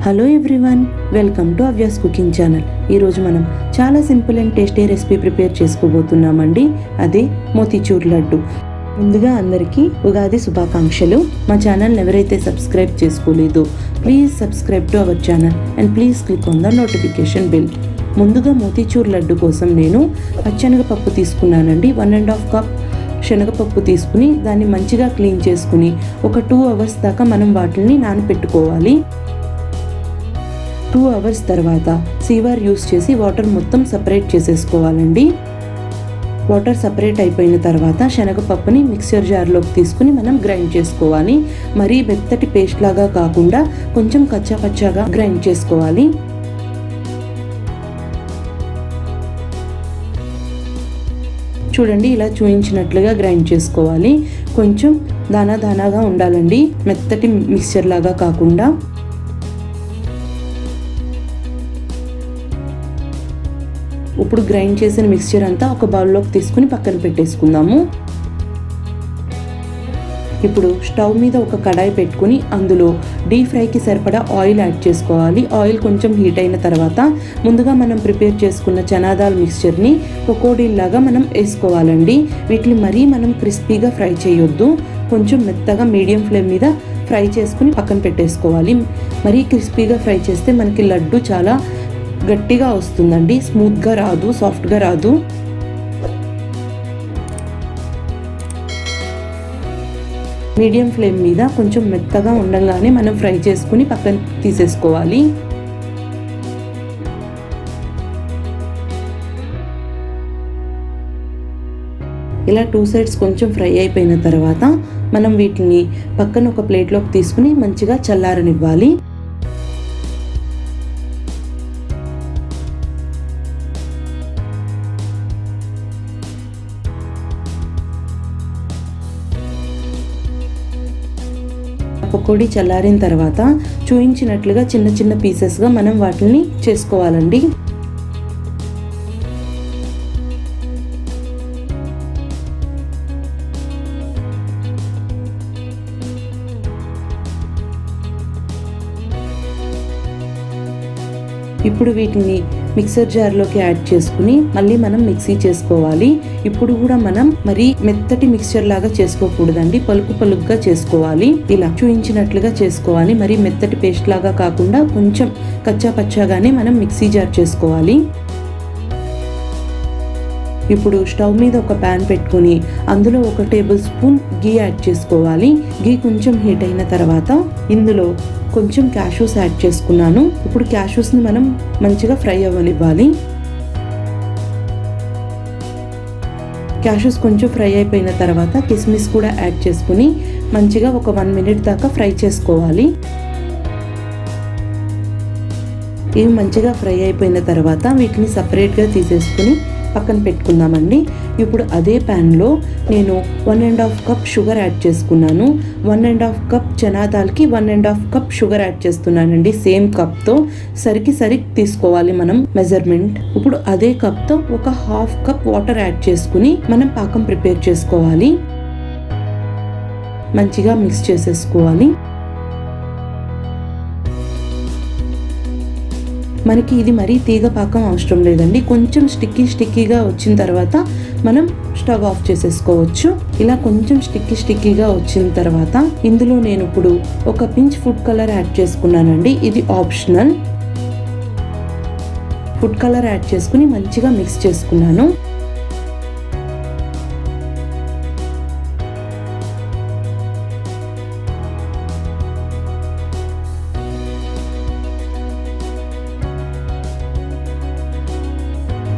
Hello everyone, welcome to Avyas cooking channel. ఈరోజు మనం చాలా simple and tasty recipe prepare చేసుకోబోతున్నామండి. అదే మోతిచూర్ లడ్డు. ముందుగా అందరికీ ఉగాది శుభాకాంక్షలు. మా ఛానల్ని ఎవరైతే సబ్స్క్రైబ్ చేసుకోలేదో please subscribe to our channel and please click on the notification bell. ముందుగా మోతిచూర్ లడ్డు కోసం నేను పచ్చెనగపప్పు తీసుకున్నానండి. 1.5 కప్ శనగపప్పు తీసుకుని దాన్ని మంచిగా క్లీన్ చేసుకుని ఒక 2 అవర్స్ దాకా మనం వాటిని నానపెట్టుకోవాలి. 2 అవర్స్ తర్వాత సీవర్ యూస్ చేసి వాటర్ మొత్తం సపరేట్ చేసేసుకోవాలండి. వాటర్ సపరేట్ అయిపోయిన తర్వాత శనగపప్పుని మిక్సర్ జార్లోకి తీసుకుని మనం గ్రైండ్ చేసుకోవాలి. మరీ మెత్తటి పేస్ట్ లాగా కాకుండా కొంచెం కచ్చాపచ్చాగా గ్రైండ్ చేసుకోవాలి. చూడండి, ఇలా చూయించినట్లుగా గ్రైండ్ చేసుకోవాలి. కొంచెం దానాగా ఉండాలండి, మెత్తటి మిక్స్చర్ లాగా కాకుండా. ఇప్పుడు గ్రైండ్ చేసిన మిక్స్చర్ అంతా ఒక బౌల్లోకి తీసుకుని పక్కన పెట్టేసుకుందాము. ఇప్పుడు స్టవ్ మీద ఒక కడాయి పెట్టుకుని అందులో డీప్ ఫ్రైకి సరిపడా ఆయిల్ యాడ్ చేసుకోవాలి. ఆయిల్ కొంచెం హీట్ అయిన తర్వాత ముందుగా మనం ప్రిపేర్ చేసుకున్న చనా దాల్ మిక్స్చర్ని పకోడీల్లాగా మనం వేసుకోవాలండి. వీటిని మరీ మనం క్రిస్పీగా ఫ్రై చేయొద్దు, కొంచెం మెత్తగా మీడియం ఫ్లేమ్ మీద ఫ్రై చేసుకుని పక్కన పెట్టేసుకోవాలి. మరీ క్రిస్పీగా ఫ్రై చేస్తే మనకి లడ్డు చాలా గట్టిగా వస్తుందండి, స్మూత్గా రాదు, సాఫ్ట్గా రాదు. మీడియం ఫ్లేమ్ మీద కొంచెం మెత్తగా ఉండగానే మనం ఫ్రై చేసుకుని పక్కన తీసేసుకోవాలి. ఇలా 2 సైడ్స్ కొంచెం ఫ్రై అయిపోయిన తర్వాత మనం వీటిని పక్కన ఒక ప్లేట్లోకి తీసుకుని మంచిగా చల్లారనివ్వాలి. పకోడీ చల్లారిన తర్వాత చూయించినట్లుగా చిన్న చిన్న పీసెస్గా మనం వాటిని చేసుకోవాలండి. ఇప్పుడు వీటిని మిక్సర్ జార్లోకి యాడ్ చేసుకుని మళ్ళీ మనం మిక్సీ చేసుకోవాలి. ఇప్పుడు కూడా మనం మరీ మెత్తటి మిక్స్చర్ లాగా చేసుకోకూడదండి, పలుకుగా చేసుకోవాలి. ఇలా చూయించినట్లుగా చేసుకోవాలి. మరీ మెత్తటి పేస్ట్ లాగా కాకుండా కొంచెం కచ్చా పచ్చాగానే మనం మిక్సీ జార్ చేసుకోవాలి. ఇప్పుడు స్టవ్ మీద ఒక ప్యాన్ పెట్టుకుని అందులో 1 టేబుల్ స్పూన్ గీ యాడ్ చేసుకోవాలి. గీ కొంచెం హీట్ అయిన తర్వాత ఇందులో కొంచెం క్యాష్యూస్ యాడ్ చేసుకున్నాను. ఇప్పుడు క్యాష్యూస్ని మనం మంచిగా ఫ్రై అవ్వనివ్వాలి. క్యాష్యూస్ కొంచెం ఫ్రై అయిపోయిన తర్వాత కిస్మిస్ కూడా యాడ్ చేసుకుని మంచిగా ఒక 1 మినిట్ దాకా ఫ్రై చేసుకోవాలి. ఇవి మంచిగా ఫ్రై అయిపోయిన తర్వాత వీటిని సపరేట్గా తీసేసుకుని పక్కన పెట్టుకుందామండి. ఇప్పుడు అదే ప్యాన్లో నేను 1.5 కప్ షుగర్ యాడ్ చేసుకున్నాను. 1.5 కప్ చనా దాల్కి 1.5 కప్ షుగర్ యాడ్ చేస్తున్నానండి. సేమ్ కప్తో సరి తీసుకోవాలి మనం మెజర్మెంట్. ఇప్పుడు అదే కప్తో ఒక 1/2 కప్ వాటర్ యాడ్ చేసుకుని మనం పాకం ప్రిపేర్ చేసుకోవాలి. మంచిగా మిక్స్ చేసేసుకోవాలి. మనకి ఇది మరీ తీగ పాకం అవసరం లేదండి, కొంచెం స్టిక్కీగా వచ్చిన తర్వాత మనం స్టవ్ ఆఫ్ చేసేసుకోవచ్చు. ఇలా కొంచెం స్టిక్కీగా వచ్చిన తర్వాత ఇందులో నేను ఇప్పుడు ఒక పించ్ ఫుడ్ కలర్ యాడ్ చేసుకున్నానండి. ఇది ఆప్షనల్. ఫుడ్ కలర్ యాడ్ చేసుకుని మంచిగా మిక్స్ చేసుకున్నాను.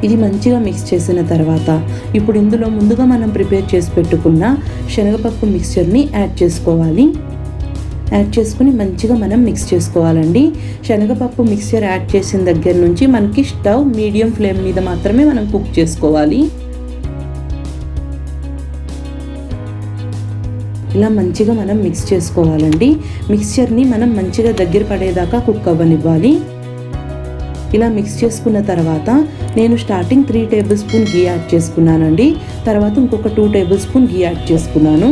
ఇది మంచిగా మిక్స్ చేసిన తర్వాత ఇప్పుడు ఇందులో ముందుగా మనం ప్రిపేర్ చేసి పెట్టుకున్న శనగపప్పు మిక్స్చర్ని యాడ్ చేసుకోవాలి. యాడ్ చేసుకుని మంచిగా మనం మిక్స్ చేసుకోవాలండి. శనగపప్పు మిక్స్చర్ యాడ్ చేసిన దగ్గర నుంచి మనకి స్టవ్ మీడియం ఫ్లేమ్ మీద మాత్రమే మనం కుక్ చేసుకోవాలి. ఇలా మంచిగా మనం మిక్స్ చేసుకోవాలండి. మిక్స్చర్ని మనం మంచిగా దగ్గర పడేదాకా కుక్ అవ్వనివ్వాలి. ఇలా మిక్స్ చేసుకున్న తర్వాత నేను స్టార్టింగ్ 3 టేబుల్ స్పూన్ గీ యాడ్ చేసుకున్నానండి. తర్వాత ఇంకొక 2 టేబుల్ స్పూన్ గీ యాడ్ చేసుకున్నాను.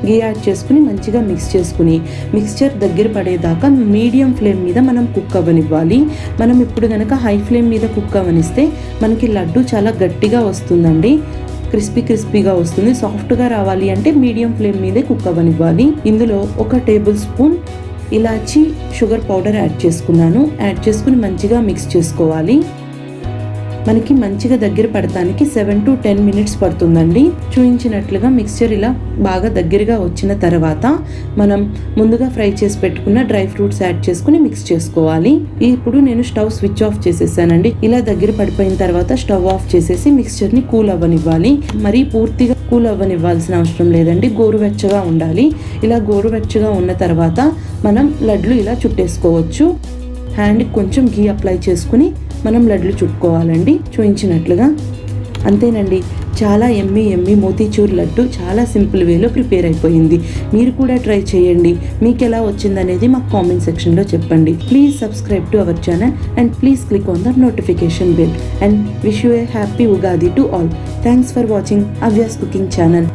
గీ యాడ్ చేసుకుని మంచిగా మిక్స్ చేసుకుని మిక్స్చర్ దగ్గర పడేదాకా మీడియం ఫ్లేమ్ మీద మనం కుక్ అవ్వనివ్వాలి. మనం ఇప్పుడు కనుక హై ఫ్లేమ్ మీద కుక్ అవ్వనిస్తే మనకి లడ్డు చాలా గట్టిగా వస్తుందండి, క్రిస్పీగా వస్తుంది. సాఫ్ట్గా రావాలి అంటే మీడియం ఫ్లేమ్ మీదే కుక్ అవ్వనివ్వాలి. ఇందులో 1 టేబుల్ స్పూన్ ఇలాచీ షుగర్ పౌడర్ యాడ్ చేసుకున్నాను. యాడ్ చేసుకుని మంచిగా మిక్స్ చేసుకోవాలి. మనకి మంచిగా దగ్గర పడటానికి 7 to 10 minutes పడుతుందండి. చూపించినట్లుగా మిక్స్చర్ ఇలా బాగా దగ్గరగా వచ్చిన తర్వాత మనం ముందుగా ఫ్రై చేసి పెట్టుకున్న డ్రై ఫ్రూట్స్ యాడ్ చేసుకుని మిక్స్ చేసుకోవాలి. ఇప్పుడు నేను స్టవ్ స్విచ్ ఆఫ్ చేసేసానండి. ఇలా దగ్గర పడిపోయిన తర్వాత స్టవ్ ఆఫ్ చేసేసి మిక్స్చర్ని కూల్ అవ్వనివ్వాలి. మరీ పూర్తిగా కూల్ అవ్వనివ్వాల్సిన అవసరం లేదండి, గోరువెచ్చగా ఉండాలి. ఇలా గోరువెచ్చగా ఉన్న తర్వాత మనం లడ్లు ఇలా చుట్టేసుకోవచ్చు. హ్యాండ్కి కొంచెం గీ అప్లై చేసుకుని మనం లడ్లు చుట్టుకోవాలండి చూపించినట్లుగా. అంతేనండి, చాలా ఎమ్మి మోతీచూర్ లడ్డు చాలా సింపుల్ వేలో ప్రిపేర్ అయిపోయింది. మీరు కూడా ట్రై చేయండి. మీకు ఎలా వచ్చిందనేది మాకు కామెంట్ సెక్షన్లో చెప్పండి. Please subscribe to our channel and please click on the notification bell and wish you a happy Ugadi to all. Thanks for watching Avyas cooking channel.